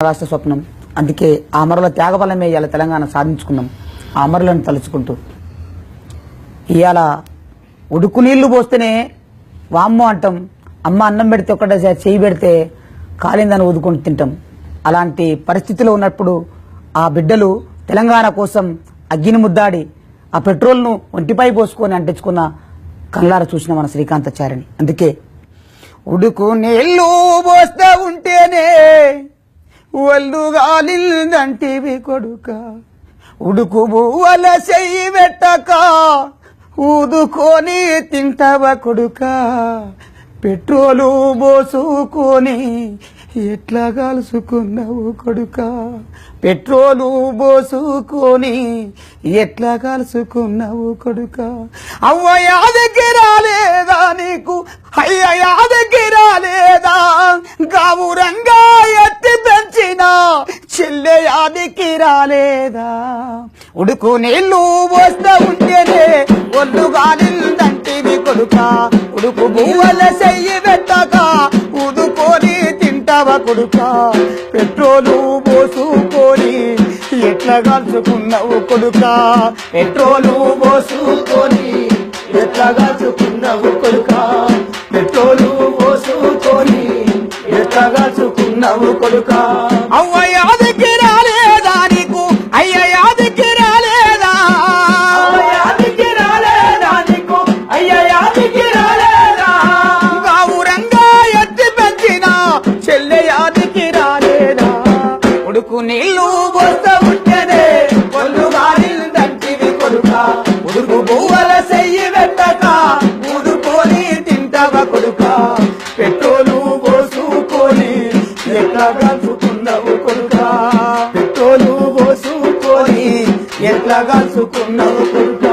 రాష్ట్ర స్వప్నం. అందుకే ఆ అమరుల త్యాగఫలమే ఇవాళ తెలంగాణ సాధించుకున్నాం. ఆ అమరులను తలుచుకుంటూ ఇవాళ ఉడుకు నీళ్లు పోస్తేనే వామ్మో అంటాం, అమ్మ అన్నం పెడితే ఒక్కటే చేయి పెడితే కాలిందని ఊదుకొని తింటాం. అలాంటి పరిస్థితిలో ఉన్నప్పుడు ఆ బిడ్డలు తెలంగాణ కోసం అగ్గిని ముద్దాడి ఆ పెట్రోల్ను ఒంటిపై పోసుకొని అంటించుకున్న కళ్ళారా చూసిన మన శ్రీకాంతాచార్యని. అందుకే ఉడుకు నీళ్లు పోస్తూ ఉంటేనే ఒళ్ళు గాలిందంటివి కొడుక, ఉడుకు బువ్వల చెయ్యి పెట్టక ఊదుకొని తింటవ కొడుక, పెట్రోలు పోసుకొని ఎట్లా కాల్చుకున్నావు కొడుక, పెట్రోలు పోసుకొని ఎట్లా కాల్చుకున్నావు కొడుక. అవ్వ యాదకి రాలేదా నీకు, అయ్య యాదకి రాలేదా, గావురంగా ఎత్తి పెంచిన చెల్లె యాదికి రాలేదా. ఉడుకు నీళ్లు పోస్తూ ఉంటేనే ఒళ్ళు గాలిందంటివి కొడుక, ఉడుకు బువ్వల చెయ్యి పెట్టక ఊదుకొని తింటవ కొడుక, పెట్రోలు పోసుకొని ఎట్లా కాల్చుకున్నావు కొడుక, పెట్రోలు పోసుకొని ఎట్లా కాల్చుకున్నావు కొడుక, పెట్రోలు పోసుకొని ఎట్లా కాల్చుకున్నావు కొడుక. అవ్వ యాదకి రాలేదా నీకు, అయ్య యాదకి రాలేదా, యాదకి రాలేదా నీకు, అయ్య యాదకి రాలేదా, గావురంగా ఎత్తి పెంచిన చెల్లె యాదకి రాలేదా. ఉడుకు నీళ్లు పోస్తూ ఉంటేనే ఒళ్ళు గాలిందంటివి కొడుక, ఉడుకు బువ్వల చెయ్యి పెట్టక ఊదుకొని తింటవ కొడుక, పెట్రోలు పోసుకొని ఎట్లా కాల్చుకున్నావు కొడుక, పెట్రోలు పోసుకొని ఎట్లా కాల్చుకున్నావు కొడుక.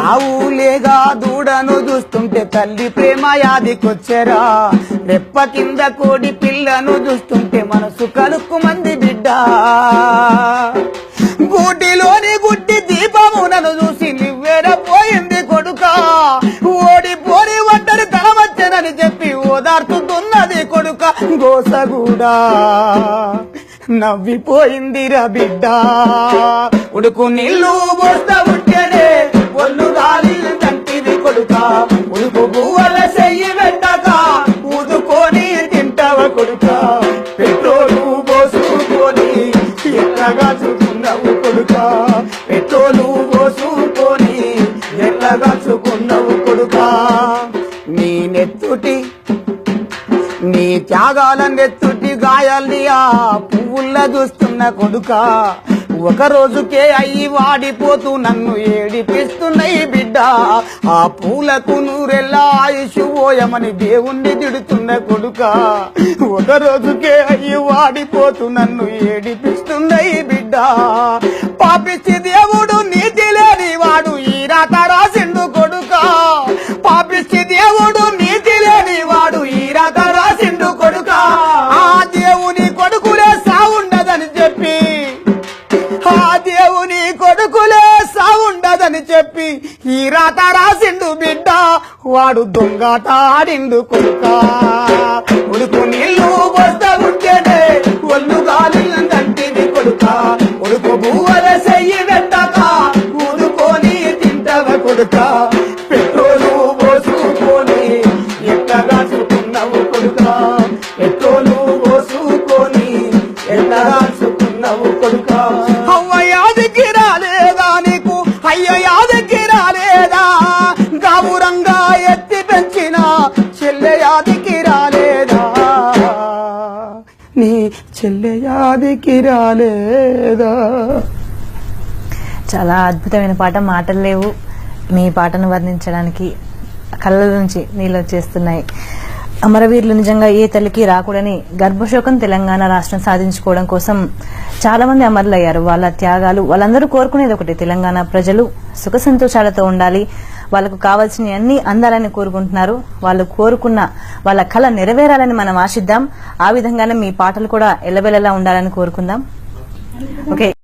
ఆవులేగా దూడను చూస్తుంటే తల్లి ప్రేమ యాదికొచ్చెరా, రెప్ప కింద కోడి పిల్లను చూస్తుంటే మనసు కలుక్కు మంది బిడ్డ, గూటిలోని గుడ్డి దీపమునను చూసి నివ్వెరపోయింది కొడుక, ఓడిపోని ఒంటరి తలవచ్చనని చెప్పి ఓదార్చుతున్నది కొడుక, గోసగూడా నవ్విపోయిందిరా బిడ్డ. ఉడుకు నీళ్లు పోస్తూ ఉంటేనే ఒళ్ళు గాలిందంటివి కొడుక, ఉడుకు బువ్వల చెయ్యి పెట్టక ఊదుకొని తింటవ కొడుక, పెట్రోలు పోసుకొని ఎట్లా కాల్చుకున్నావు కొడుక, పెట్రోలు పోసుకొని ఎట్లా కాల్చుకున్నావు కొడుక. నీ నెత్తుటి నీ త్యాగాల నెత్తుటి గాయాల్ని ఆ పువ్వుల్లా చూస్తున్న కొడుక, ఒక రోజుకే అయ్యి వాడిపోతూ నన్ను ఏడిపిస్తున్నాయి బిడ్డ, ఆ పూలకు నూరెల్లా ఆయుష్ పోయమని దేవుణ్ణి తిడుతున్న కొడుక, ఒక రోజుకే అయ్యి వాడిపోతూ నన్ను ఏడిపిస్తున్నాయి బిడ్డ. పాపిచ్చి దేవుడు నీతి లేని వాడు ఈ రాత రాసిండు కొడుక, పాపిచ్చి దేవుడు నీతి లేని వాడు ఈ రాత రాసిండు కొడుక, ఆ దేవుని కొడుకులే సావుండదని చెప్పి, ఆ దేవుని కొడుకులే సావుండదని చెప్పి ఈ రాత రాసిండు బిడ్డ, వాడు దొంగాట ఆడిండు కొడుక. ఉడుకు నీళ్లు పోస్తూ ఉంటేనే ఒళ్ళు గాలిందంటివి కొడుక, ఉడుకు బువ్వల చెయ్యి పెట్టక ఊదుకొని తింటవ కొడుక, పెట్రోలు పోసుకొని ఎట్లా కాల్చుకున్నావు కొడుక, పెట్రోలు పోసుకొని ఎట్లా కాల్చుకున్నావు కొడుక. అవ్వ యాదకి రాలేదా నీకు, అయ్య యాదకి రాలేదా, గావురంగా ఎత్తి పెంచిన చెల్లె యాదకి రాలేదా, నీ చెల్లె యాదకి రాలేదా. చాలా అద్భుతమైన పాట, మాటలు లేవు మీ పాటను వర్ణించడానికి, కళ్ళ నుంచి నీళ్ళు వచ్చేస్తున్నాయి. అమరవీరులు నిజంగా ఏ తల్లికి రాకూడని గర్భశోకం తెలంగాణ రాష్ట్రం సాధించుకోవడం కోసం చాలా మంది అమరులయ్యారు. వాళ్ళ త్యాగాలు, వాళ్ళందరూ కోరుకునేది ఒకటి, తెలంగాణ ప్రజలు సుఖ సంతోషాలతో ఉండాలి, వాళ్ళకు కావాల్సిన అన్ని అందాలని కోరుకుంటున్నారు. వాళ్ళు కోరుకున్న వాళ్ళ కళ నెరవేరాలని మనం ఆశిద్దాం. ఆ విధంగానే మీ పాటలు కూడా ఎల్లవెల్లలా ఉండాలని కోరుకుందాం. ఓకే.